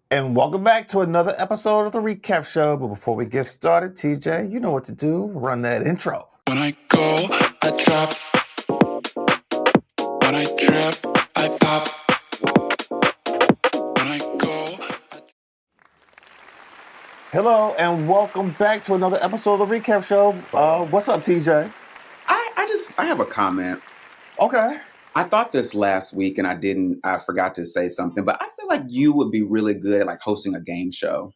And welcome back to another episode of the Recap Show. But before we get started, TJ, you know what to do. Run that intro. When I go, I drop. When I trip, I pop. When I go, Hello, and welcome back to another episode of the Recap Show. What's up, TJ? I have a comment. Okay. I thought this last week and I forgot to say something, but I feel like you would be really good at like hosting a game show.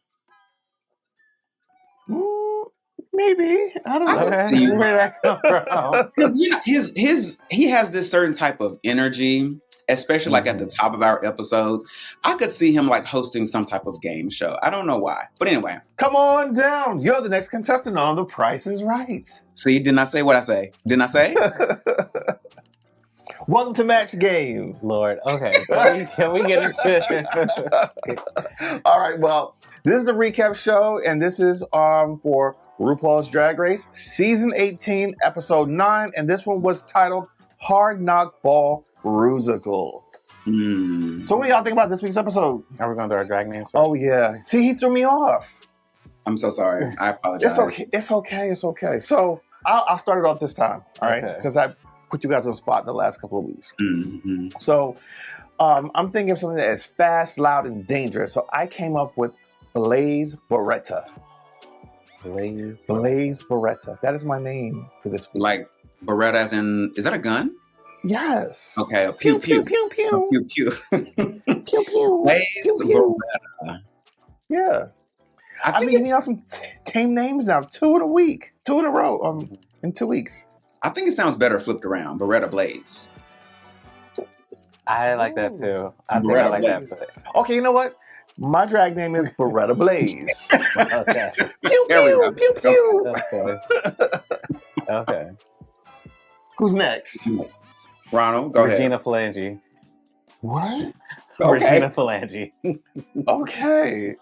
Maybe. I don't know. I could see you. Where did that come from? Because he has this certain type of energy, especially like at the top of our episodes. I could see him like hosting some type of game show. I don't know why. But anyway. Come on down. You're the next contestant on The Price is Right. See, didn't I say what I say? Didn't I say? Welcome to Match Game. Lord, okay. Can we get into it? All right, well, this is the recap show, and this is for RuPaul's Drag Race, Season 18, Episode 9, and this one was titled Hard Knock Ball Rusical. So what do y'all think about this week's episode? Are we going to do our drag names first? Oh, yeah. See, he threw me off. I'm so sorry. I apologize. It's okay. So I'll start it off this time, all right? Okay. Since I put you guys on the spot in the last couple of weeks. Mm-hmm. So I'm thinking of something that is fast, loud, and dangerous. So I came up with Blaze Beretta. Blaze Beretta. That is my name for this week. Like Beretta as in, is that a gun? Yes. Okay. Pew, pew, pew, pew. Oh, pew, pew. Pew, pew. Blaze Pew, pew. Beretta. Yeah. I I've think been giving y'all some tame names now. 2 in a week. 2 in a row. In 2 weeks. I think it sounds better flipped around. Beretta Blaze. I like that too. I think I like that. Okay, you know what? My drag name is Beretta Blaze. Okay. Pew, pew, pew, pew. Okay. Who's next? Next. Ronald, go Regina ahead. Phalange. What? Okay. Regina Phalange. Okay.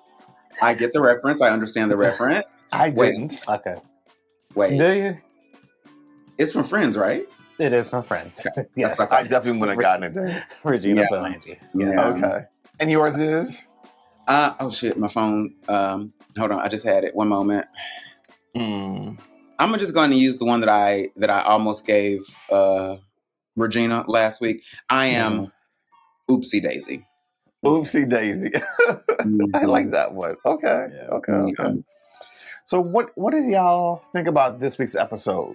I get the reference. I understand the reference. I didn't. Okay. Wait. Do you? It's from Friends, right? It is from Friends. Yes. That's what I definitely wouldn't have gotten it then. Regina Yeah. Phalange. Yeah. Okay. And yours is? Oh shit, my phone. Hold on, I just had it. One moment. I'm just going to use the one that I almost gave Regina last week. I am Oopsie Daisy. Oopsie Daisy. I like that one. Okay. Yeah. Okay. So what did y'all think about this week's episode?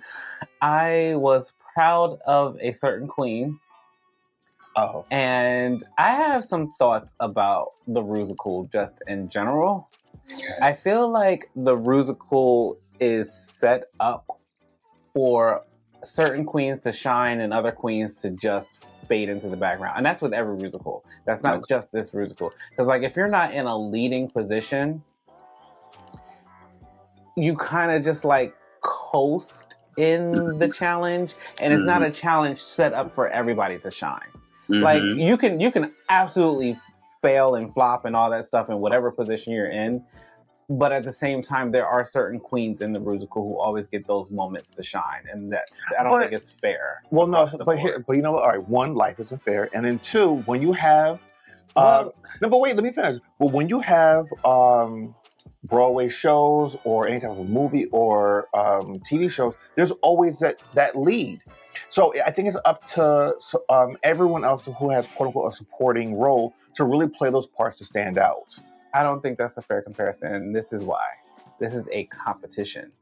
I was proud of a certain queen. Oh. And I have some thoughts about the Rusical just in general. Okay. I feel like the Rusical is set up for certain queens to shine and other queens to just fade into the background. And that's with every Rusical. That's not just this Rusical. Because like if you're not in a leading position, you kind of just like coast in the challenge. And it's not a challenge set up for everybody to shine. Like you can absolutely fail and flop and all that stuff in whatever position you're in, but at the same time there are certain queens in the Rusical who always get those moments to shine, and that I don't think it's fair. Well, no, but you know what? All right, one, life isn't fair, and then two, when you have no, but wait, let me finish. Well, when you have Broadway shows or any type of movie or TV shows, there's always that lead. So I think it's up to everyone else who has quote unquote a supporting role to really play those parts to stand out. I don't think that's a fair comparison, and this is why. This is a competition.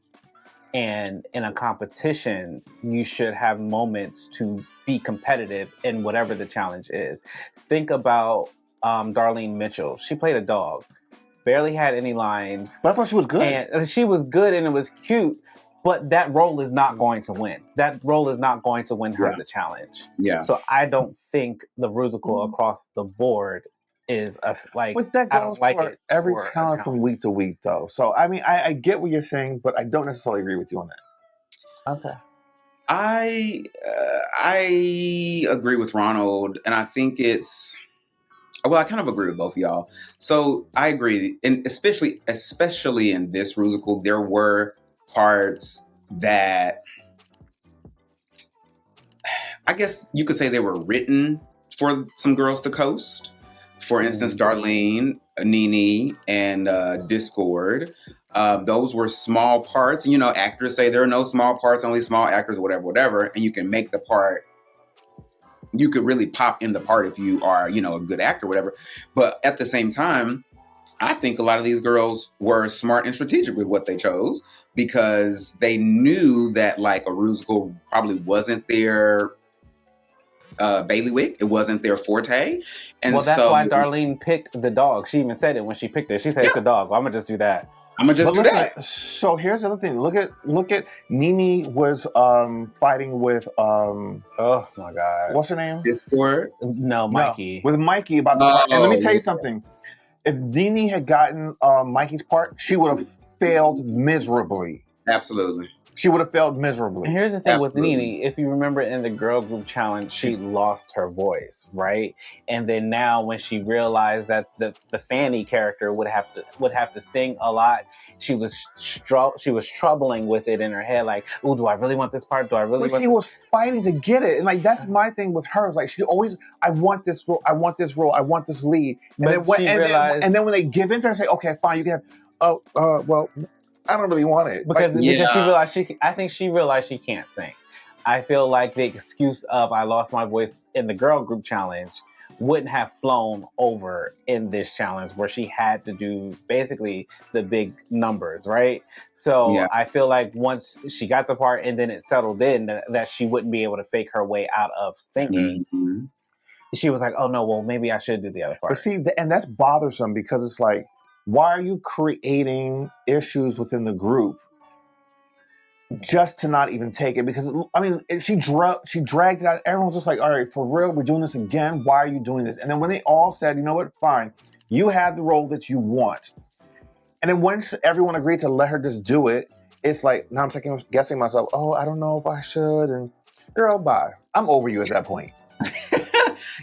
And in a competition, you should have moments to be competitive in whatever the challenge is. Think about Darlene Mitchell. She played a dog, barely had any lines. But I thought she was good. And she was good and it was cute, but that role is not going to win. That role is not going to win her the challenge. Yeah. So I don't think the Rusical across the board is like. But that I goes don't like for it every for a challenge from week to week, though. So I mean, I get what you're saying, but I don't necessarily agree with you on that. Okay. I agree with Ronald, and I think it's. Well, I kind of agree with both of y'all. So I agree, and especially in this Rusical, there were parts that I guess you could say they were written for some girls to coast. For instance, Darlene, Nene and Discord. Those were small parts. You know, actors say there are no small parts, only small actors, whatever. And you can make the part. You could really pop in the part if you are, you know, a good actor, whatever. But at the same time, I think a lot of these girls were smart and strategic with what they chose because they knew that like a Rusical probably wasn't their bailiwick. It wasn't their forte. And well, that's so, why Darlene picked the dog. She even said it when she picked it. She said, it's a dog. Well, I'm going to just do that. I'm going to just do that. So here's the other thing. Look at Nene was fighting with oh my God. What's her name? Discord? No, Mikey. No, with Mikey about the part. And let me tell you something. If Nene had gotten Mikey's part, she would have failed miserably. Absolutely. She would have failed miserably. And here's the thing with Nene, if you remember in the girl group challenge, she lost her voice, right? And then now when she realized that the Fannie character would have to sing a lot, she was troubling with it in her head, like, oh, do I really want this part? Do I really want she was fighting to get it. And like that's my thing with her. Like she always, I want this role, I want this role, I want this lead. And then when they give in to her and say, okay, fine, you can have well, I don't really want it because she realized I think she realized she can't sing. I feel like the excuse of I lost my voice in the girl group challenge wouldn't have flown over in this challenge where she had to do basically the big numbers, right? So I feel like once she got the part and then it settled in that she wouldn't be able to fake her way out of singing. Mm-hmm. She was like, oh no, well maybe I should do the other part. But see, and that's bothersome because it's like, why are you creating issues within the group just to not even take it? Because, I mean, she dragged it out. Everyone's just like, all right, for real, we're doing this again. Why are you doing this? And then when they all said, you know what, fine, you have the role that you want. And then once everyone agreed to let her just do it, it's like, now I'm second guessing myself, oh, I don't know if I should. And girl, bye. I'm over you at that point.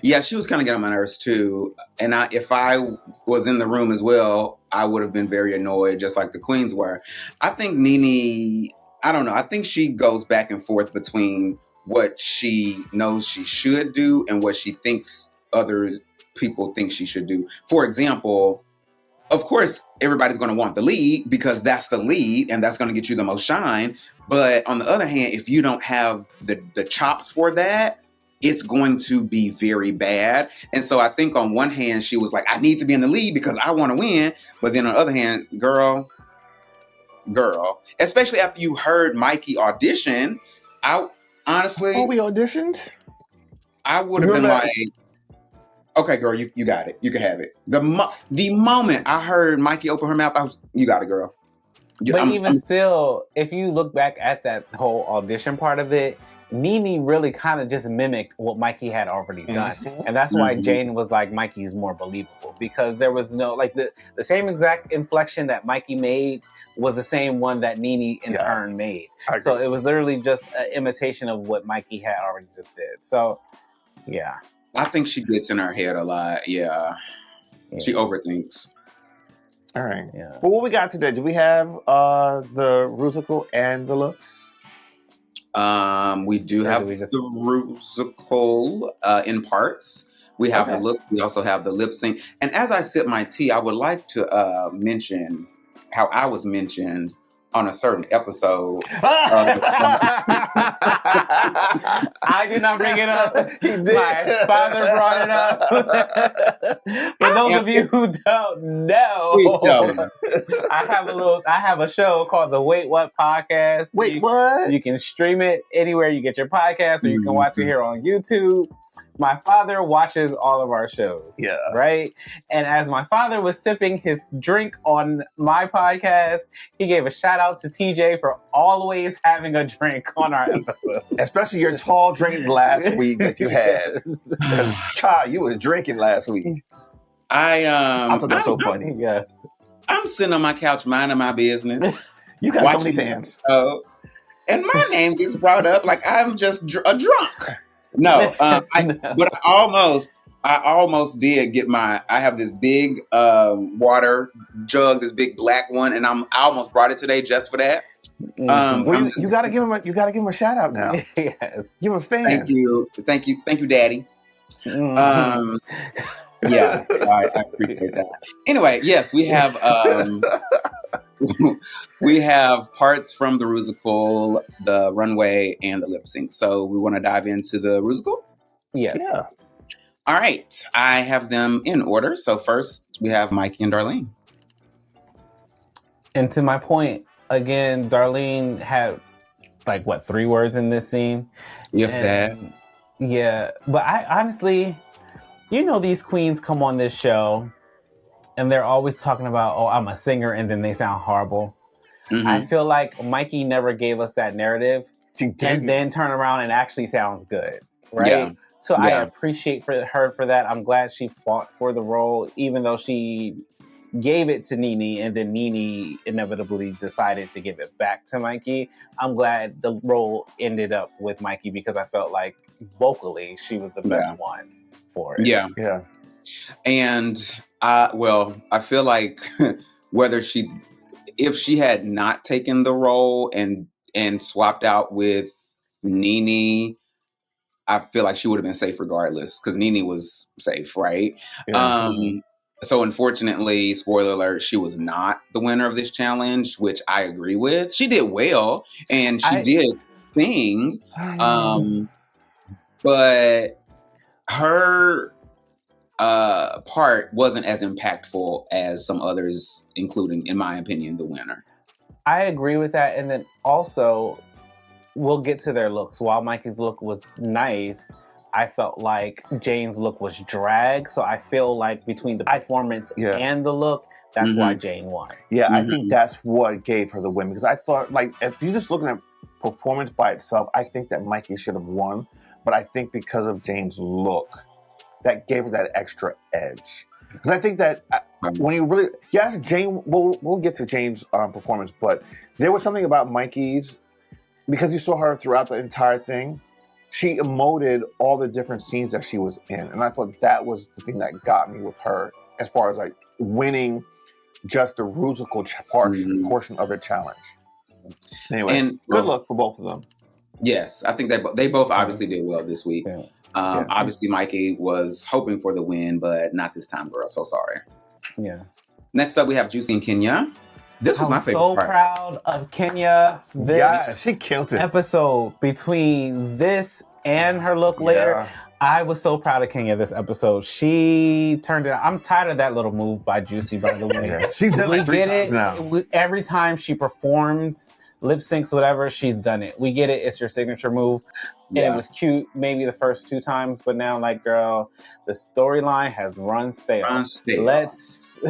Yeah, she was kind of getting on my nerves too. And if I was in the room as well, I would have been very annoyed, just like the queens were. I think Nene, I don't know. I think she goes back and forth between what she knows she should do and what she thinks other people think she should do. For example, of course, everybody's going to want the lead because that's the lead and that's going to get you the most shine. But on the other hand, if you don't have the chops for that, it's going to be very bad. And so I think on one hand, she was like, I need to be in the lead because I want to win. But then on the other hand, girl, especially after you heard Mikey audition, I honestly... Oh, we auditioned? I would have been like, okay, girl, you got it. You can have it. The moment I heard Mikey open her mouth, I was, you got it, girl. But still, if you look back at that whole audition part of it, Nene really kind of just mimicked what Mikey had already done. Mm-hmm. And that's why Jane was like, Mikey's more believable because there was no, like the same exact inflection that Mikey made was the same one that Nene in turn made. So it was literally just an imitation of what Mikey had already just did. So, yeah. I think she gets in her head a lot. Yeah. She overthinks. All right. Yeah. Well, what we got today? Do we have the Rusical and the looks? We do have the Rusical in parts. We have the look. We also have the lip sync. And as I sip my tea, I would like to mention how I was mentioned on a certain episode. I did not bring it up. He did. My father brought it up. For those of you who don't know, please tell me. I have a show called the Wait What Podcast. What? You can stream it anywhere you get your podcast, or you can watch it here on YouTube. My father watches all of our shows. Yeah. Right? And as my father was sipping his drink on my podcast, he gave a shout out to TJ for always having a drink on our episode. Especially your tall drink last week that you had. Child, you was drinking last week. I thought that was so funny. Yes. I'm sitting on my couch minding my business. You got so many fans. And my name gets brought up like I'm just a drunk. No, but I almost did get I have this big water jug, this big black one, and I almost brought it today just for that. Well, you gotta give him a shout out now. Yes. You're a fan. Thank you, Daddy. Yeah, I appreciate that. Anyway, yes, we have we have parts from the Rusical, the Runway, and the lip sync. So we want to dive into the Rusical? Yes. Yeah. All right. I have them in order. So first we have Mikey and Darlene. And to my point, again, Darlene had like 3 words in this scene. If that. Yeah. But I honestly, these queens come on this show and they're always talking about, oh, I'm a singer, and then they sound horrible. Mm-hmm. I feel like Mikey never gave us that narrative. She did. And then turn around and actually sounds good, right? Yeah. So I appreciate her for that. I'm glad she fought for the role, even though she gave it to Nene, and then Nene inevitably decided to give it back to Mikey. I'm glad the role ended up with Mikey because I felt like vocally she was the best one for it. Yeah. Yeah. And I feel like if she had not taken the role and swapped out with Nene, I feel like she would have been safe regardless because Nene was safe, right? Yeah. So unfortunately, spoiler alert, she was not the winner of this challenge, which I agree with. She did well and she did sing, but her part wasn't as impactful as some others, including, in my opinion, the winner. I agree with that. And then also, we'll get to their looks. While Mikey's look was nice, I felt like Jane's look was drag. So I feel like between the performance and the look, that's why Jane won. Yeah, I think that's what gave her the win. Because I thought, like, if you're just looking at performance by itself, I think that Mikey should have won. But I think because of Jane's look, that gave her that extra edge. Because I think that when you really... Yes, Jane... We'll get to Jane's performance, but there was something about Mikey's, because you saw her throughout the entire thing, she emoted all the different scenes that she was in. And I thought that was the thing that got me with her as far as like winning just the Rusical portion of the challenge. Anyway, and good luck for both of them. Yes, I think they both obviously did well this week. Yeah. Obviously, Mikey was hoping for the win, but not this time, girl. So sorry. Yeah. Next up, we have Juicy and Kenya. This was my favorite part. I'm so proud of Kenya. She killed it. Episode between this and her look later. I was so proud of Kenya this episode. She turned it out. I'm tired of that little move by Juicy, by the way. She's done it 3 times now. Every time she performs, lip syncs, whatever, she's done it. We get it. It's your signature move. And it was cute maybe the first 2 times, but now, like, girl, the storyline has run stale. Let's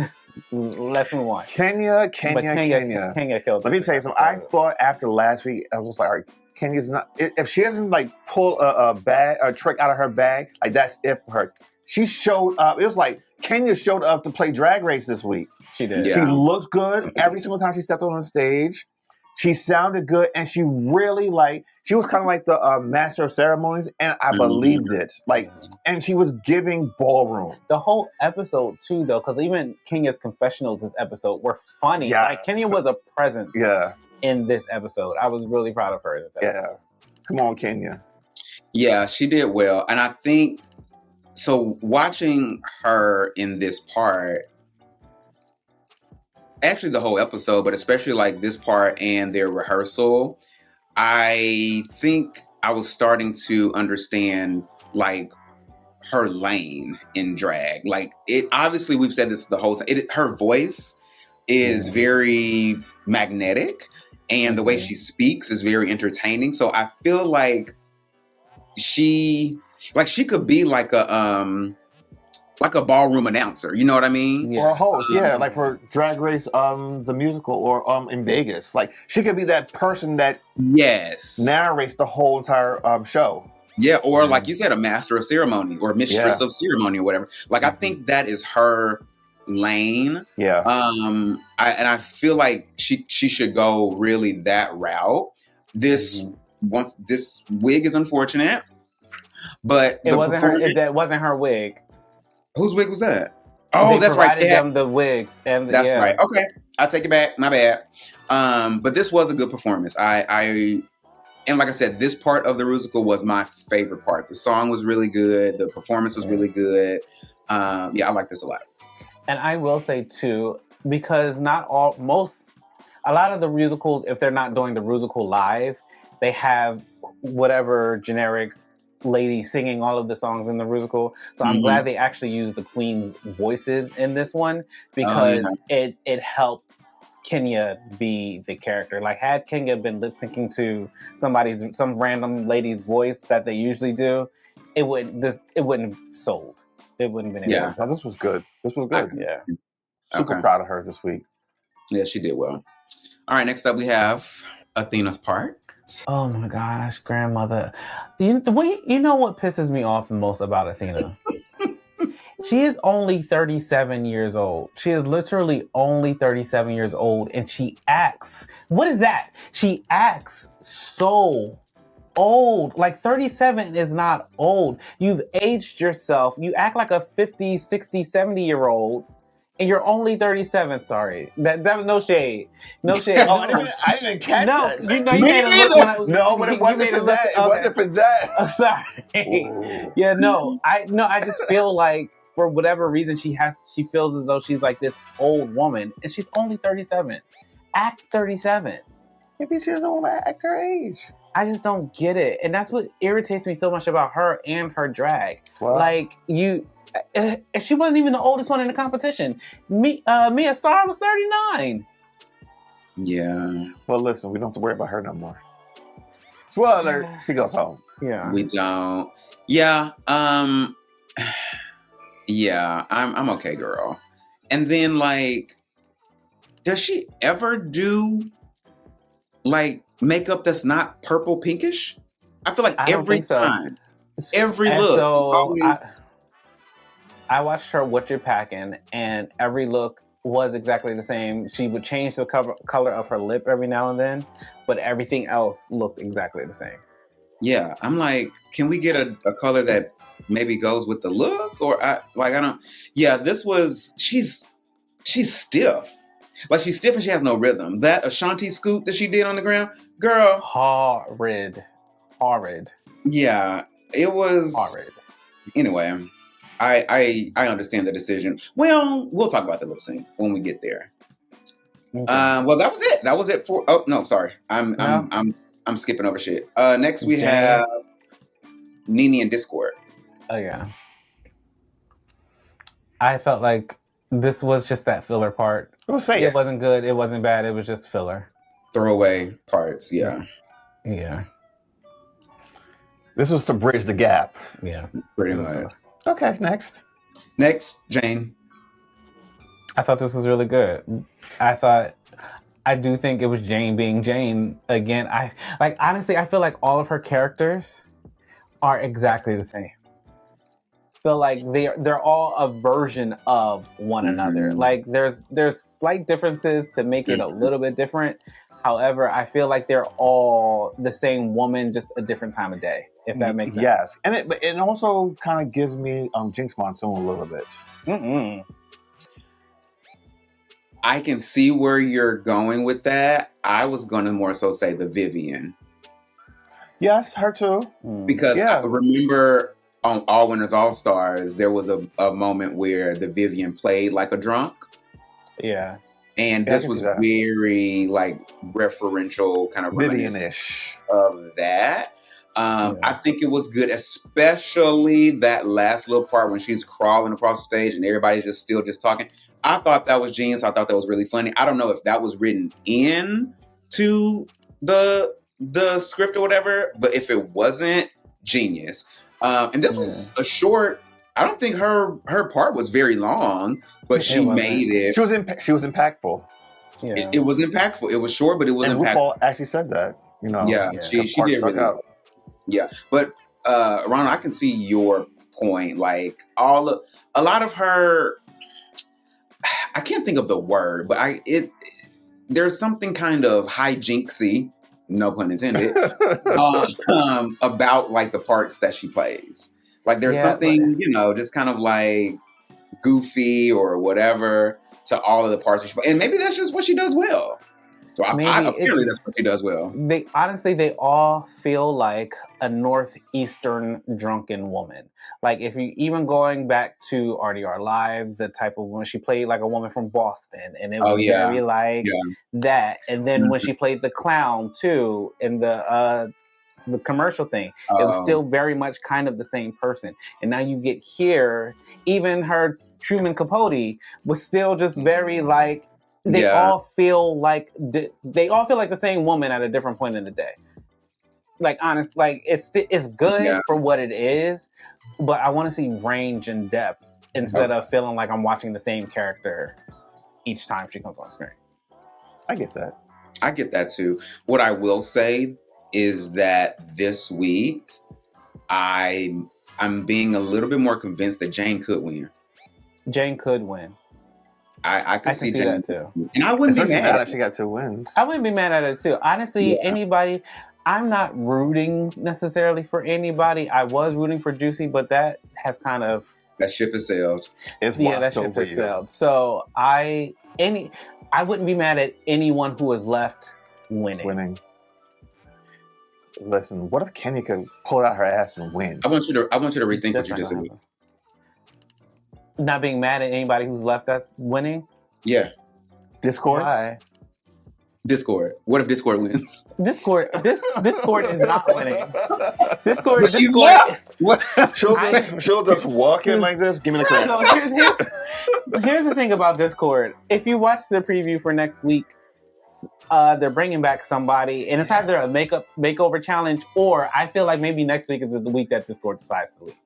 move on. Kenya killed it. Let me tell you something. I thought after last week, I was just like, all right, Kenya's not... If she doesn't, like, pull a trick out of her bag, like, that's it for her. She showed up. It was like Kenya showed up to play Drag Race this week. She did. She looked good every single time she stepped on the stage. She sounded good, and she really, like, she was kind of like the master of ceremonies, and I believed it. Like, and she was giving ballroom. The whole episode, too, though, because even Kenya's confessionals this episode were funny. Yes. Like, Kenya was a presence in this episode. I was really proud of her in this episode. Yeah. Come on, Kenya. Yeah, she did well. And I think, so watching her in this part, actually the whole episode, but especially like this part and their rehearsal, I think I was starting to understand like her lane in drag. Like, it obviously, we've said this the whole time, her voice is very magnetic and the way she speaks is very entertaining. So I feel like she could be like a ballroom announcer, you know what I mean? Or a host, like for Drag Race, the musical, or in Vegas. Like, she could be that person that narrates the whole entire show. Yeah, or like you said, a master of ceremony or mistress of ceremony or whatever. Like, I think that is her lane. Yeah. I feel like she should go really that route. This wig is unfortunate, but it wasn't her wig. Whose wig was that? Oh, that's right. They provided them the wigs, and that's right. Okay, I'll take it back. My bad. But this was a good performance. And like I said, this part of the Rusical was my favorite part. The song was really good. The performance was really good. Yeah, I like this a lot. And I will say too, because a lot of the musicals, if they're not doing the Rusical live, they have whatever generic lady singing all of the songs in the Rusical. So I'm glad they actually used the Queen's voices in this one, because it helped Kenya be the character. Like, had Kenya been lip syncing to some random lady's voice that they usually do, it wouldn't have sold. It wouldn't have been able to sell. No, this was good. Yeah. Super proud of her this week. Yeah, she did well. All right, next up we have Athena's part. Oh my gosh, grandmother. You know what pisses me off the most about Athena? She is only 37 years old. She is literally only 37 years old, and she acts. What is that? She acts so old. Like, 37 is not old. You've aged yourself. You act like a 50, 60, 70-year-old. And you're only 37. Sorry, that was no shade. No shade. Oh, I didn't even catch that. You made it look when I, no, but it wasn't for that. It wasn't for that. Sorry. Ooh. Yeah, I just feel like, for whatever reason, she feels as though she's like this old woman, and she's only 37. Act 37. Maybe she doesn't want to act her age. I just don't get it, and that's what irritates me so much about her and her drag. Well, like, she wasn't even the oldest one in the competition. Mia Starr was 39. Yeah. Well, listen, we don't have to worry about her no more. Spoiler alert, she goes home. Yeah. We don't. Yeah. Yeah, I'm okay, girl. And then, like, does she ever do like makeup that's not purple pinkish? I feel like every time. Every look. So I watched her What You're Packing, and every look was exactly the same. She would change the color of her lip every now and then, but everything else looked exactly the same. Yeah, I'm like, can we get a color that maybe goes with the look? Or I don't. Yeah, this was, she's stiff. Like, she's stiff and she has no rhythm. That Ashanti scoop that she did on the ground, girl. Horrid. Yeah, it was horrid. Anyway. I understand the decision. Well, we'll talk about the lip sync when we get there. Okay. Well, that was it. That was it for. Oh no, sorry. I'm skipping over shit. Next we have Nene and Discord. Oh yeah. I felt like this was just that filler part. It wasn't good. It wasn't bad. It was just filler. Throwaway parts. Yeah. Yeah. This was to bridge the gap. Yeah. Pretty much. Okay, next, Jane. I thought this was really good. I do think it was Jane being Jane again. Honestly, I feel like all of her characters are exactly the same. Feel like they're all a version of one another. Like, there's slight differences to make it a little bit different. However, I feel like they're all the same woman, just a different time of day, if that makes sense. Yes. And it also kind of gives me Jinx Monsoon a little bit. I can see where you're going with that. I was going to more so say the Vivian. Yes, her too. Because I remember on All Winners All Stars, there was a moment where the Vivian played like a drunk. Yeah. And this was very, like, referential, kind of Vivian-ish of that. I think it was good, especially that last little part when she's crawling across the stage and everybody's just still talking. I thought that was genius. I thought that was really funny. I don't know if that was written in to the script or whatever, but if it wasn't, genius. And this was a short. I don't think her part was very long, but she made it. She was impactful. Yeah. It was impactful. It was short, but it was impactful. RuPaul actually said that. Yeah, she did really well. Yeah, but Ronald, I can see your point. Like, a lot of her, I can't think of the word, but there's something kind of hijinksy, no pun intended, about like the parts that she plays. Like, there's something, just kind of like goofy or whatever to all of the parts that she plays. And maybe that's just what she does well. So apparently that's what she does well. They all feel like a northeastern drunken woman. Like if you even going back to RDR Live, the type of woman she played, like a woman from Boston, and it was very like that. And then when she played the clown too in the commercial thing, it was still very much kind of the same person. And now you get here, even her Truman Capote was still just very like they all feel like the same woman at a different point in the day. Like honest, like it's good for what it is, but I want to see range and depth instead of feeling like I'm watching the same character each time she comes on screen. I get that. I get that too. What I will say is that this week I'm being a little bit more convinced that Jane could win. Jane could win. I could see Jane that too. And I wouldn't be mad that she got 2 wins. I wouldn't be mad at it too. Honestly, anybody, I'm not rooting necessarily for anybody. I was rooting for Juicy, but that has kind of... That ship has sailed. That ship has sailed. So I wouldn't be mad at anyone who is left winning. Listen, what if Kenya could pull out her ass and win? I want you to rethink what you just said. Not being mad at anybody who's left that's winning? Yeah. Discord? Why? Discord. What if Discord wins? Discord is not winning. Discord. What? She'll just walk in like this. Give me the credit. So here's the thing about Discord. If you watch the preview for next week, they're bringing back somebody, and it's either a makeover challenge, or I feel like maybe next week is the week that Discord decides to leave.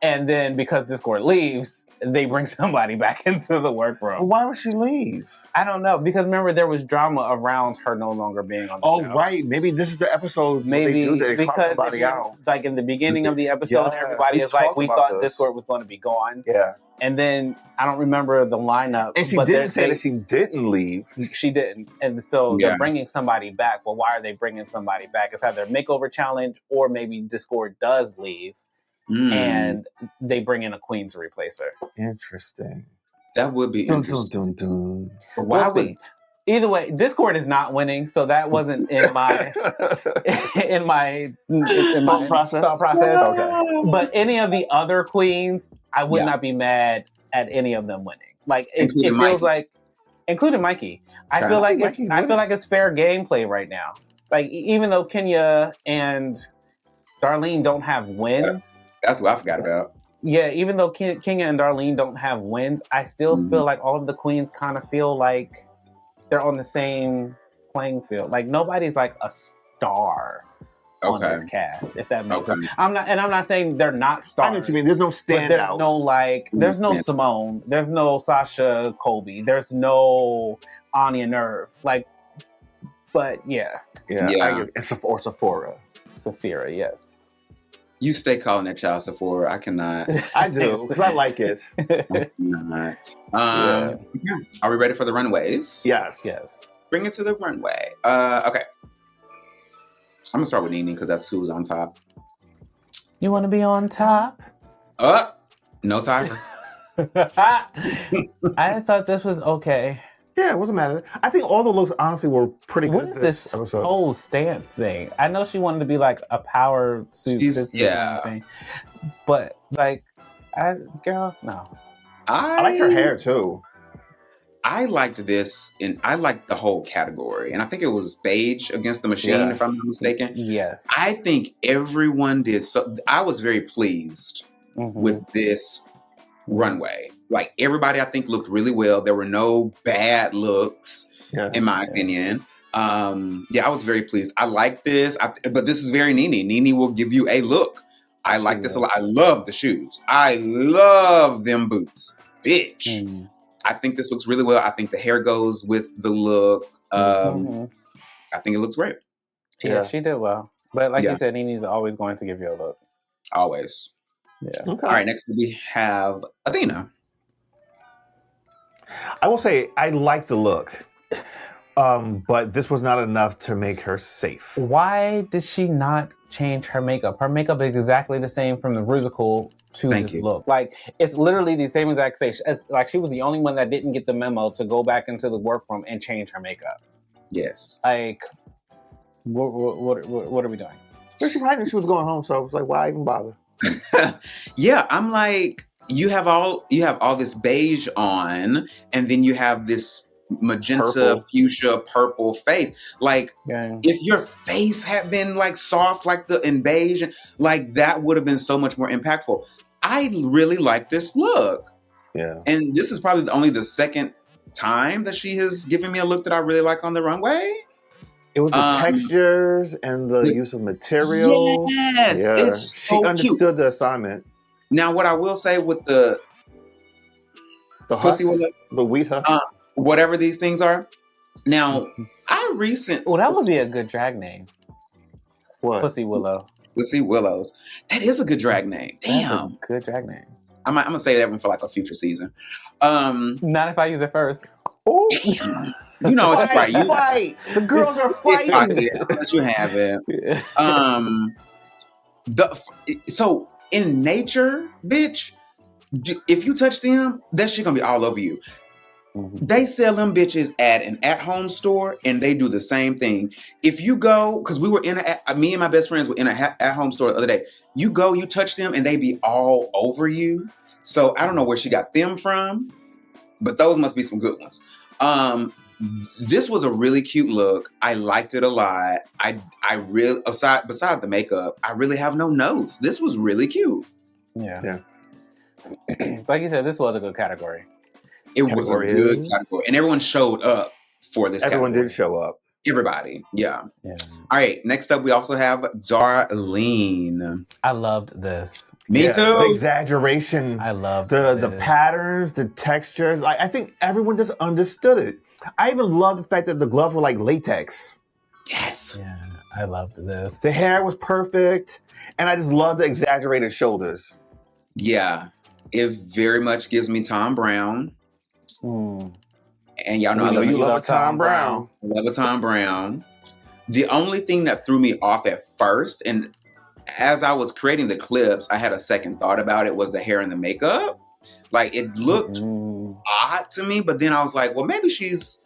And then because Discord leaves, they bring somebody back into the workroom. Why would she leave? I don't know. Because remember, there was drama around her no longer being on the show. Oh, right. Maybe this is the episode maybe they because somebody out. Like in the beginning of the episode, everybody is like, we thought Discord was going to be gone. Yeah. And then I don't remember the lineup. And she didn't say that she didn't leave. She didn't. And so they're bringing somebody back. Well, why are they bringing somebody back? It's either a makeover challenge or maybe Discord does leave. And they bring in a queen to replace her. Interesting. That would be interesting. We'll see. Either way, Discord is not winning, so that wasn't in my thought process. Okay. But any of the other queens, I would not be mad at any of them winning. Like it feels like, including Mikey. I feel like it's fair gameplay right now. Like even though Kenya and Darlene don't have wins. That's what I forgot about. Yeah, even though Kenya and Darlene don't have wins, I still feel like all of the queens kind of feel like they're on the same playing field. Like nobody's like a star on this cast, if that makes sense. I'm not saying they're not stars. I know what you mean. There's no standout. There's no Simone. There's no Sasha Colby. There's no Anya Nerve. But yeah. Or Sephora. Saphira, yes. You stay calling that child Sephora. I cannot. I do, because I like it. Not. Are we ready for the runways? Yes. Bring it to the runway. Okay. I'm going to start with Nene, because that's who's on top. You want to be on top? No tiger. I thought this was okay. Yeah, it wasn't mad. I think all the looks, honestly, were pretty good. What is this whole stance thing? I know she wanted to be like a power suit. Thing, but no. I like her hair too. I liked this, and I liked the whole category. And I think it was Beige Against the Machine, if I'm not mistaken. Yes. I think everyone did so. I was very pleased with this runway. Like everybody, I think, looked really well. There were no bad looks, in my opinion. I was very pleased. I like this, but this is very Nene. Nene will give you a look. I like this a lot. I love the shoes. I love them boots, bitch. I think this looks really well. I think the hair goes with the look. I think it looks great. Yeah, she did well. But like you said, Nene's always going to give you a look. Always. Yeah. Okay. All right, next we have Athena. I will say I like the look, but this was not enough to make her safe. Why did she not change her makeup? Her makeup is exactly the same from the Rusical to this look. Like, it's literally the same exact face. Like, she was the only one that didn't get the memo to go back into the workroom and change her makeup. Yes. Like, what are we doing? But she probably knew she was going home, so it was like, why even bother? Yeah, I'm like, you have all this beige on, and then you have this magenta, Purple. fuchsia, purple face. Like, Yeah. if your face had been like soft, like in beige, like that would have been so much more impactful. I really like this look. Yeah. And this is probably only the second time that she has given me a look that I really like on the runway. It was the textures and the use of materials. Yes, Yeah. it's She so understood cute. the assignment. Now, what I will say with the husk, Willow, the wheat husk. Whatever these things are. Now, Well, that would be a good drag name. What? Pussy Willow. Pussy Willows. That is a good drag name. Damn. That's a good drag name. I'm gonna say that one for like a future season. Not if I use it first. Oh, you know what you're right. You fight. The girls are fighting. I'll let you have it. So in nature, bitch, if you touch them, that shit gonna be all over you. Mm-hmm. They sell them bitches at an at-home store, and they do the same thing. If you go, because we were me and my best friends were in a at-home store the other day. You go, you touch them, and they be all over you. So I don't know where she got them from, but those must be some good ones. This was a really cute look. I liked it a lot. I really, beside the makeup, I really have no notes. This was really cute. Yeah. Like you said, this was a good category. It was a good category, and everyone showed up for this. Everyone category. did show up. Everybody, yeah. All right, next up, we also have Darlene. I loved this. Me too. The exaggeration. I loved the patterns, the textures. Like, I think everyone just understood it. I even love the fact that the gloves were like latex. Yes. Yeah, I loved this. The hair was perfect, and I just love the exaggerated shoulders. Yeah, it very much gives me Tom Brown. And y'all know I love Tom Brown. I love a Tom Brown. The only thing that threw me off at first, and as I was creating the clips, I had a second thought about it, was the hair and the makeup. Like, it looked odd to me, but then I was like, well, maybe she's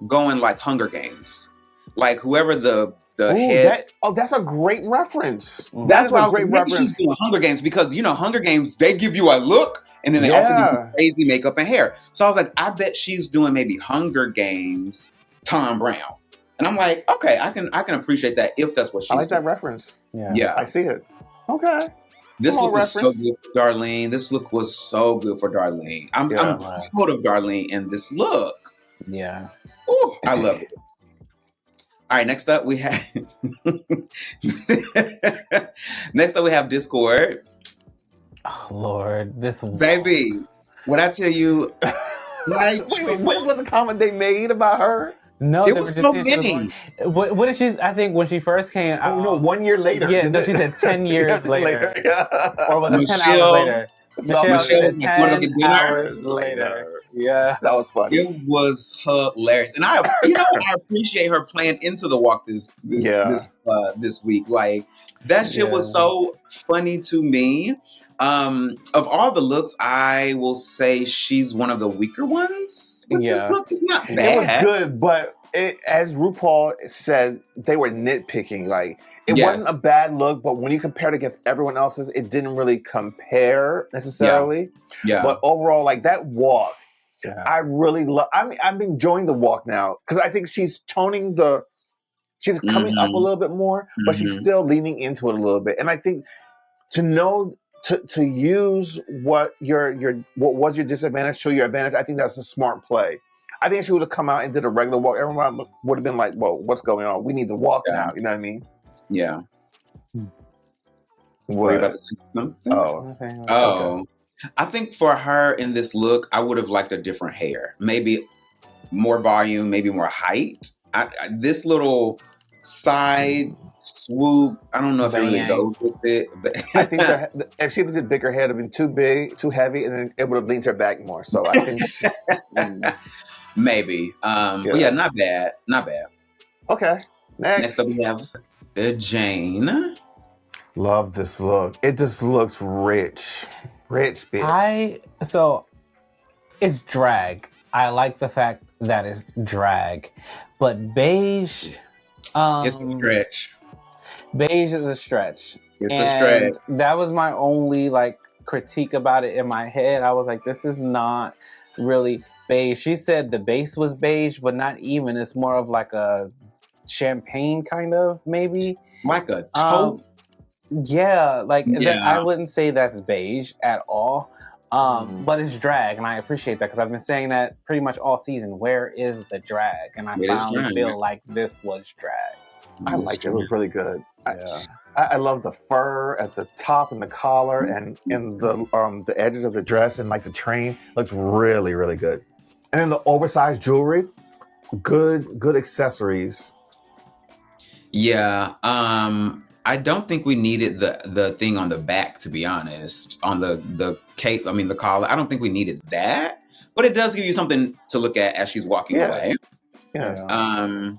going like Hunger Games. Like, whoever the head... that's a great reference. That's a great reference. Maybe she's doing Hunger Games, because, you know, Hunger Games, they give you a look, and then they also give you crazy makeup and hair. So I was like, I bet she's doing maybe Hunger Games Tom Brown. And I'm like, okay, I can appreciate that if that's what she's doing. that reference. Yeah. I see it. Okay. This look was so good for Darlene. This look was so good for Darlene. I'm proud of Darlene in this look. Yeah. Ooh, I love it. All right, next up we have Discord. Oh Lord, this baby. What I tell you, what was the comment they made about her? No, it was so many. What did she? I think when she first came out. 1 year later. Yeah, no, she said 10 years later. Or was it 10 Michelle, hours later? Michelle said 10 hours later. Yeah, that was funny. It was hilarious, and I appreciate her playing into the walk this week. Like, that shit was so funny to me. Of all the looks, I will say she's one of the weaker ones. But this look is not bad. It was good, but as RuPaul said, they were nitpicking. Like, it wasn't a bad look, but when you compare it against everyone else's, it didn't really compare necessarily. Yeah. But overall, like, that walk, I really love. I mean, I'm enjoying the walk now because I think she's toning she's coming up a little bit more, but she's still leaning into it a little bit. And I think to know to use what was your disadvantage to your advantage, I think that's a smart play. I think if she would have come out and did a regular walk, everyone would have been like, "Whoa, what's going on? We need to walk now." You know what I mean? Yeah. What? Were you about to say something? Oh. I think for her in this look, I would have liked a different hair. Maybe more volume, maybe more height. This little side swoop, I don't know if it really goes with it. But I think if she did bigger hair, it would have been too big, too heavy, and then it would have leaned her back more. So I think maybe. But yeah, not bad. Not bad. Okay. Next up we have Jane. Love this look. It just looks rich. Rich, bitch. So it's drag. I like the fact that it's drag. But beige... it's a stretch. Beige is a stretch. It's a stretch. That was my only like critique about it in my head. I was like, this is not really beige. She said the base was beige, but not even. It's more of like a champagne kind of, maybe. Like a taupe. Yeah, like Yeah. that. I wouldn't say that's beige at all. But it's drag, and I appreciate that because I've been saying that pretty much all season. Where is the drag? And I finally feel like this was drag. I liked it. It was really good. Yeah. I love the fur at the top and the collar and the edges of the dress and like the train looks really, really good. And then the oversized jewelry, good accessories. Yeah. I don't think we needed the thing on the back, to be honest. On the cape, I mean the collar. I don't think we needed that. But it does give you something to look at as she's walking away. Yeah.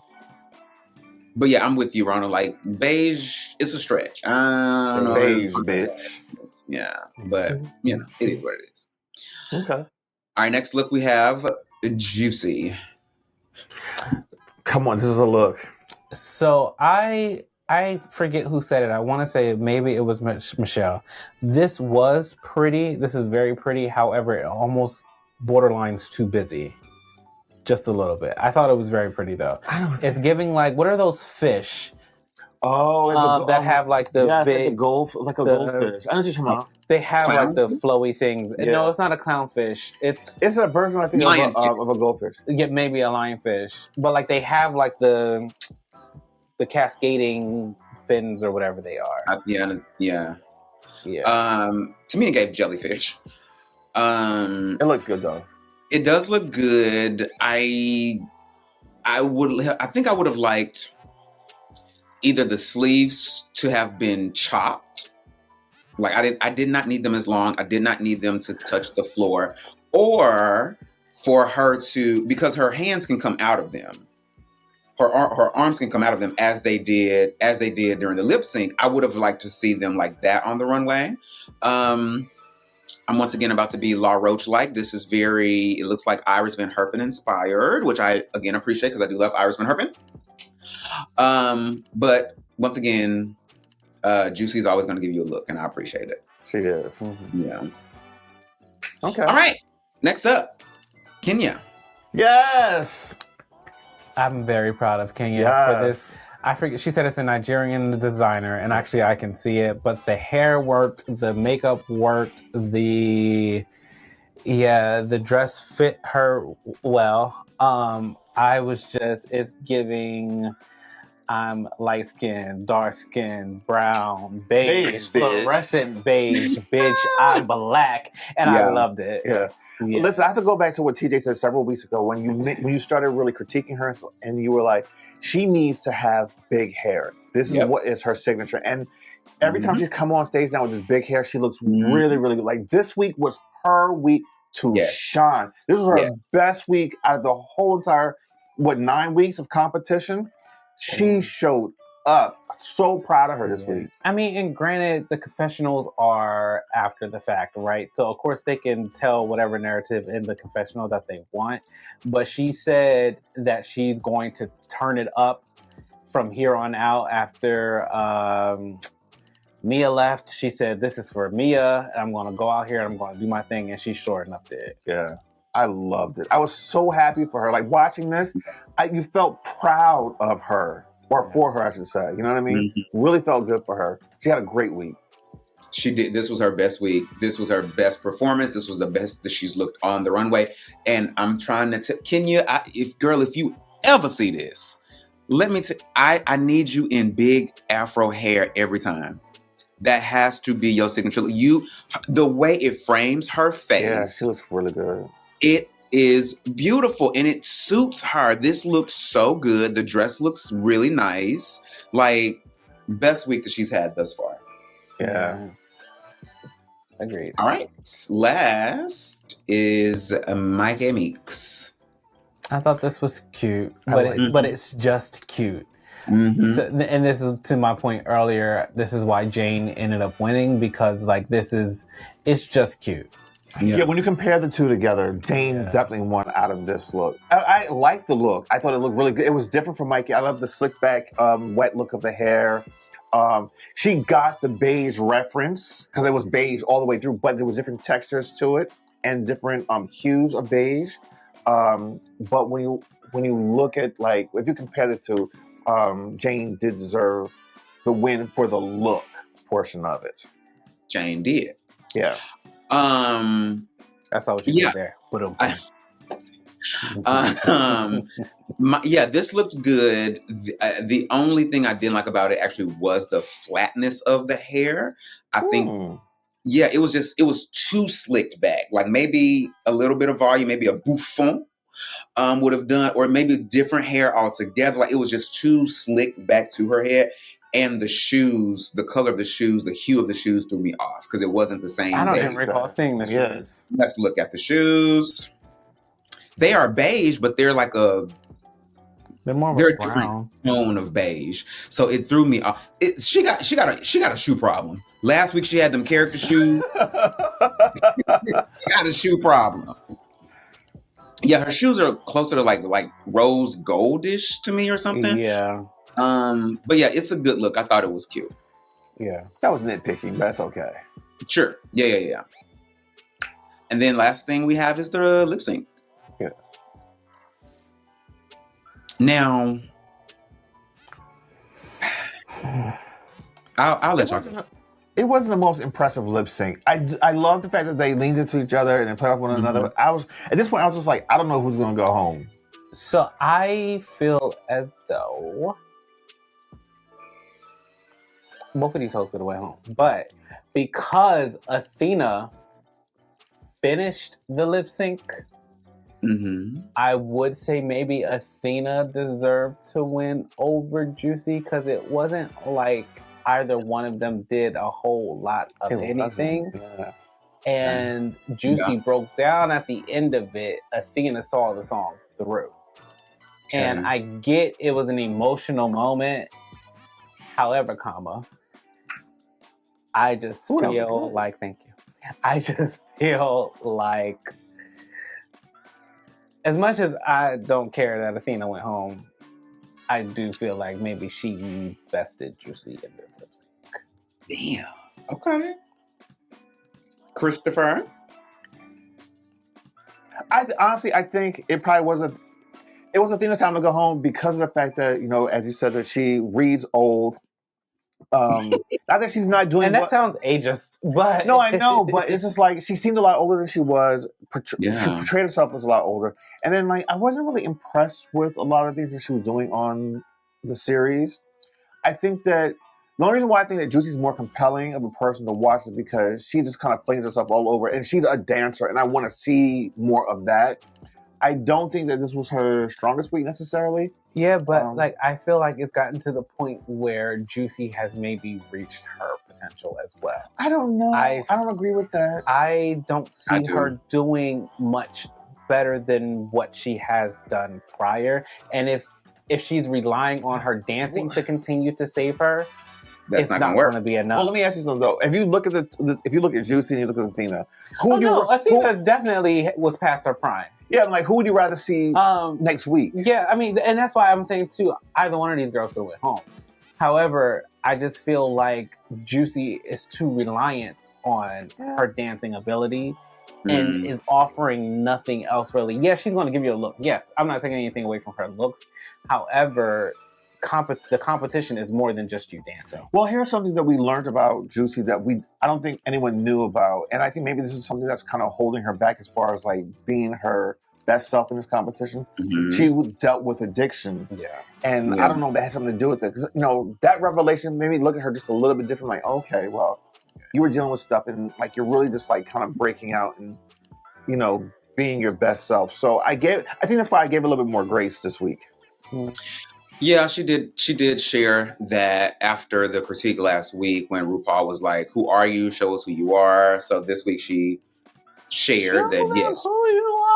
But yeah, I'm with you, Ronald. Like beige, it's a stretch. I don't know. Beige, bitch. Yeah, but you know, it is what it is. Okay. All right, next look we have Juicy. Come on, this is a look. So I forget who said it. I want to say maybe it was Michelle. This was pretty. This is very pretty. However, it almost borderlines too busy. Just a little bit. I thought it was very pretty though. It's giving like, what are those fish? Oh, that have like the big like a goldfish. I know what you're talking about. They have like the flowy things. Yeah. No, it's not a clownfish. It's a version, I think, of a goldfish. Yeah, maybe a lionfish. But like they have like the cascading fins or whatever they are. Yeah. To me, it gave jellyfish. It looked good though. It does look good. I think I would have liked either the sleeves to have been chopped. Like I did not need them as long. I did not need them to touch the floor, or for her to, because her hands can come out of them. Her arms can come out of them as they did during the lip sync. I would have liked to see them like that on the runway. I'm once again about to be La Roach-like. This is it looks like Iris Van Herpen inspired, which I again appreciate because I do love Iris Van Herpen. But once again, Juicy's always going to give you a look, and I appreciate it. She is. Mm-hmm. Yeah. Okay. All right. Next up, Kenya. Yes. I'm very proud of Kenya for this. I forget, she said it's a Nigerian designer, and actually I can see it, but the hair worked, the makeup worked, the dress fit her well. I was just, it's giving, I'm light skin, dark skin, brown, beige, fluorescent beige, bitch, I'm black, and I loved it. Yeah. Listen, I have to go back to what TJ said several weeks ago when you started really critiquing her, and you were like, she needs to have big hair. This is what is her signature. And every time she come on stage now with this big hair, she looks really, really good. Like this week was her week to shine. This was her best week out of the whole entire 9 weeks of competition. She showed up. So proud of her this week. I mean, and granted, the confessionals are after the fact, right? So, of course, they can tell whatever narrative in the confessional that they want. But she said that she's going to turn it up from here on out after Mia left. She said, this is for Mia. And I'm going to go out here and I'm going to do my thing. And she sure enough did. Yeah. I loved it. I was so happy for her. Like, watching this, you felt proud of her. Or for her, I should say. You know what I mean? Mm-hmm. Really felt good for her. She had a great week. She did. This was her best week. This was her best performance. This was the best that she's looked on the runway. And I'm trying to Kenya, if you ever see this, let me I need you in big afro hair every time. That has to be your signature. The way it frames her face. Yeah, she looks really good. It is beautiful and it suits her. This looks so good. The dress looks really nice. Like, best week that she's had thus far. Yeah. Agreed. All right. Last is Mike Meeks. I thought this was cute, but it's just cute. Mm-hmm. So, and this is to my point earlier. This is why Jane ended up winning, because like it's just cute. Yeah, when you compare the two together, Jane definitely won out of this look. I liked the look. I thought it looked really good. It was different from Mikey. I love the slick back, wet look of the hair. She got the beige reference because it was beige all the way through, but there was different textures to it and different hues of beige. But when you look at like if you compare it to Jane did deserve the win for the look portion of it. Jane did. Yeah. That's all what you did there. This looked good. The only thing I didn't like about it actually was the flatness of the hair. I think, it was too slicked back. Like maybe a little bit of volume, maybe a bouffant would have done, or maybe different hair altogether. Like it was just too slicked back to her head. And the shoes, the color of the shoes, the hue of the shoes threw me off because it wasn't the same. I don't even recall seeing the shoes. Let's look at the shoes. They are beige, but they're like they're a different tone of beige. So it threw me off. She got a shoe problem. Last week she had them character shoes. She got a shoe problem. Yeah, her shoes are closer to like rose goldish to me or something. Yeah. But yeah, it's a good look. I thought it was cute. Yeah. That was nitpicking, but that's okay. Sure. Yeah. And then last thing we have is the lip sync. Yeah. Now, I'll let y'all go. It wasn't the most impressive lip sync. I love the fact that they leaned into each other and then played off one another. But at this point I was just like, I don't know who's gonna go home. So I feel as though both of these hoes could have went home. But because Athena finished the lip sync, I would say maybe Athena deserved to win over Juicy because it wasn't like either one of them did a whole lot of anything. Yeah. And Juicy broke down at the end of it. Athena saw the song through. And I get it was an emotional moment. However, I just feel like, thank you. I just feel like, as much as I don't care that Athena went home, I do feel like maybe she bested Juicy in this lip sync. Damn. Okay. Christopher? I think it probably was Athena's time to go home because of the fact that, as you said, that she reads old. Not that she's not doing, and that sounds ageist, but no, I know, but it's just like she seemed a lot older than she was. She portrayed herself as a lot older, and then like I wasn't really impressed with a lot of things that she was doing on the series. I think that the only reason why I think that Juicy's more compelling of a person to watch is because she just kind of flings herself all over, and she's a dancer, and I want to see more of that. I don't think that this was her strongest week necessarily. Yeah, but I feel like it's gotten to the point where Juicy has maybe reached her potential as well. I don't know. I don't agree with that. I don't see her doing much better than what she has done prior. And if she's relying on her dancing to continue to save her, that's it's not going to be enough. Well, let me ask you something though. If you look at Juicy and you look at Athena, Athena definitely was past her prime. Yeah, I'm like, who would you rather see next week? Yeah, I mean, and that's why I'm saying too, either one of these girls could have went home. However, I just feel like Juicy is too reliant on her dancing ability and is offering nothing else really. Yes, she's going to give you a look. Yes, I'm not taking anything away from her looks. However, the competition is more than just you dancing. Well, here's something that we learned about Juicy that I don't think anyone knew about, and I think maybe this is something that's kind of holding her back as far as like being her best self in this competition. She dealt with addiction, and I don't know if that has something to do with it because that revelation made me look at her just a little bit different. Like, okay, well, you were dealing with stuff, and like you're really just like kind of breaking out and being your best self. So I think that's why I gave her a little bit more grace this week. Yeah, she did. She did share that after the critique last week when RuPaul was like, "Who are you? Show us who you are." So this week she shared that yes, who you are.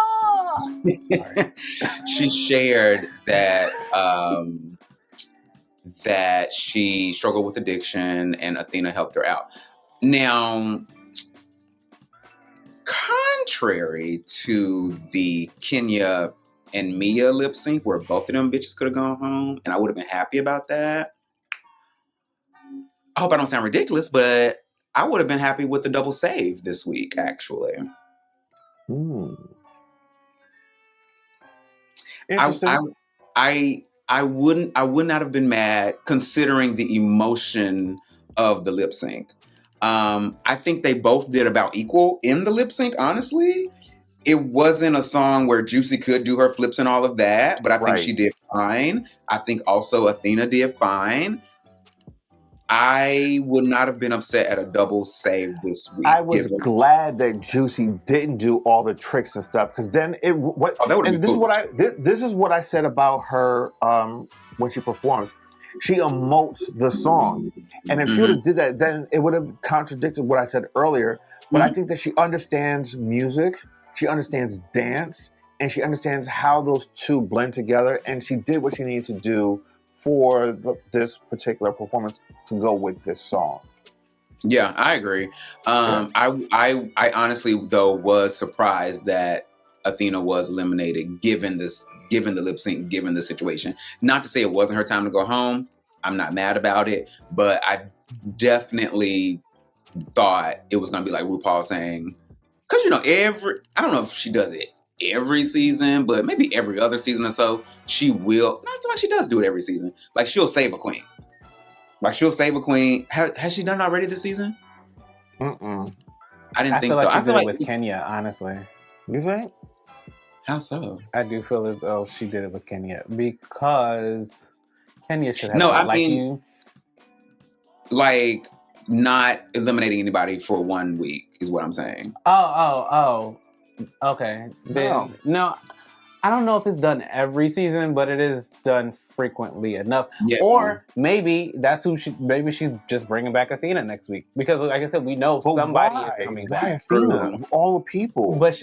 she shared that that she struggled with addiction and Athena helped her out. Now, contrary to the Kenya and Mia lip sync where both of them bitches could have gone home and I would have been happy about that, I hope I don't sound ridiculous, but I would have been happy with the double save this week, actually. Interesting. I would not have been mad considering the emotion of the lip sync. I think they both did about equal in the lip sync, honestly. It wasn't a song where Juicy could do her flips and all of that, but I think she did fine. I think also Athena did fine. I would not have been upset at a double save this week. I was glad that Juicy didn't do all the tricks and stuff, because then it. What? Oh, that would be cool. This is what I said about her when she performs. She emotes the song, and if she would have did that, then it would have contradicted what I said earlier. But I think that she understands music, she understands dance, and she understands how those two blend together. And she did what she needed to do for this particular performance to go with this song. Yeah, I agree. I honestly though was surprised that Athena was eliminated given the lip sync, given the situation. Not to say it wasn't her time to go home. I'm not mad about it, but I definitely thought it was going to be like RuPaul saying, because I don't know if she does it every season, but maybe every other season or so, she will. I feel like she does do it every season. Like she'll save a queen. Has she done it already this season? Mm-mm. I didn't think so. I feel like with Kenya, honestly. You think? How so? I do feel as though she did it with Kenya because Kenya should have. No, I mean, like not eliminating anybody for 1 week is what I'm saying. Oh. Okay. No, I don't know if it's done every season, but it is done frequently enough. Yeah. Or maybe that's maybe she's just bringing back Athena next week. Because like I said, we know somebody is coming back. Why Athena, of all the people? But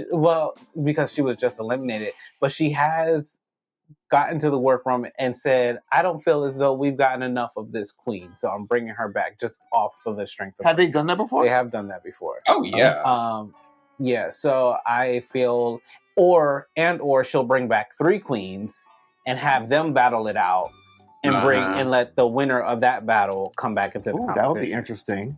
because she was just eliminated. But she has gotten to the workroom and said, I don't feel as though we've gotten enough of this queen. So I'm bringing her back just off of the strength of Have they done that before? They have done that before. Oh, yeah. Yeah, so I feel, or she'll bring back 3 queens and have them battle it out and and let the winner of that battle come back into the competition. That would be interesting.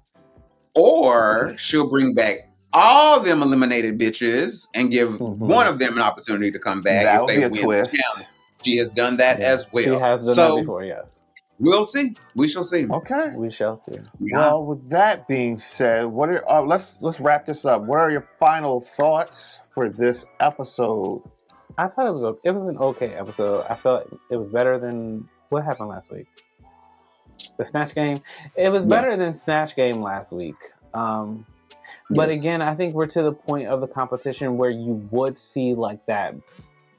Or she'll bring back all them eliminated bitches and give one of them an opportunity to come back if they win the challenge. She has done that as well. She has done that before, yes. We'll see. We shall see. Okay, we shall see. Yeah. Well, with that being said, let's wrap this up. What are your final thoughts for this episode? I thought it was an okay episode. I felt it was better than what happened last week. The Snatch Game. It was better than Snatch Game last week. But again, I think we're to the point of the competition where you would see like that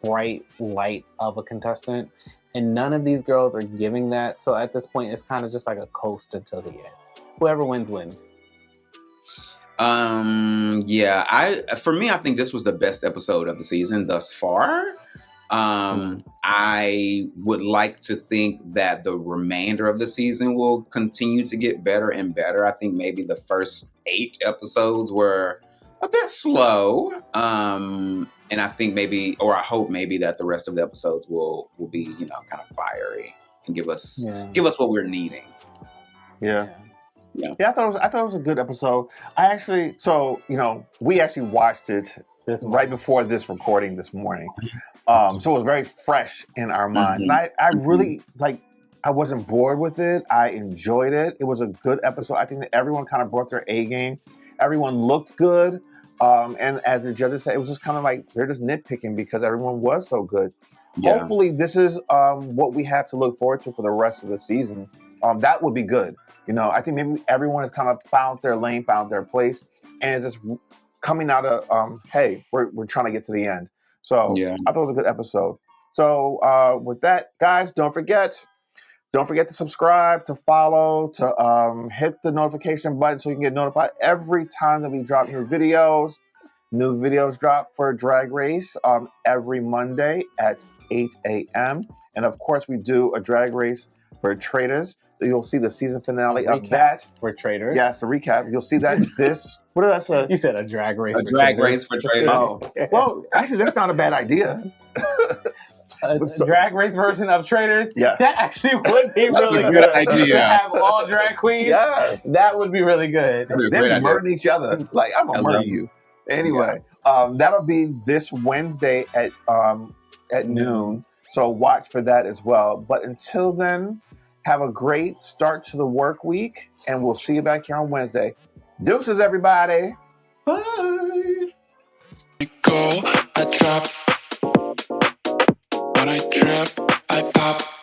bright light of a contestant. And none of these girls are giving that. So at this point, it's kind of just like a coast until the end. Whoever wins, wins. Yeah. For me, I think this was the best episode of the season thus far. I would like to think that the remainder of the season will continue to get better and better. I think maybe the first 8 episodes were a bit slow. And I think I hope that the rest of the episodes will be, kind of fiery and give us what we're needing. Yeah. I thought it was a good episode. We actually watched it right before this recording this morning. So it was very fresh in our minds. And I really I wasn't bored with it. I enjoyed it. It was a good episode. I think that everyone kind of brought their A game. Everyone looked good. And as the judges said, it was just kind of like they're just nitpicking because everyone was so good. Yeah. Hopefully, this is what we have to look forward to for the rest of the season. That would be good. I think maybe everyone has kind of found their lane, found their place, and is just coming out of, hey, we're trying to get to the end. So I thought it was a good episode. So with that, guys, don't forget to subscribe, to follow, to hit the notification button so you can get notified every time that we drop new videos. New videos drop for Drag Race every Monday at 8 a.m. And of course, we do a Drag Race for Traders. You'll see the season finale of that. For Traders? Yes, a recap. You'll see that what did I say? You said a Drag Race for Traders. A Drag Race for Traders. Oh. Well, actually, that's not a bad idea. a drag race version of Traitors. Yeah. That actually would be That's really a good idea. To have all drag queens. Yes. That would be really good. That'd be a They'd great be idea. murdering each other. Like, I'm going to murder you. Anyway, that'll be this Wednesday at noon. So watch for that as well. But until then, have a great start to the work week. And we'll see you back here on Wednesday. Deuces, everybody. Bye. I go, I drop. When I trip, I pop.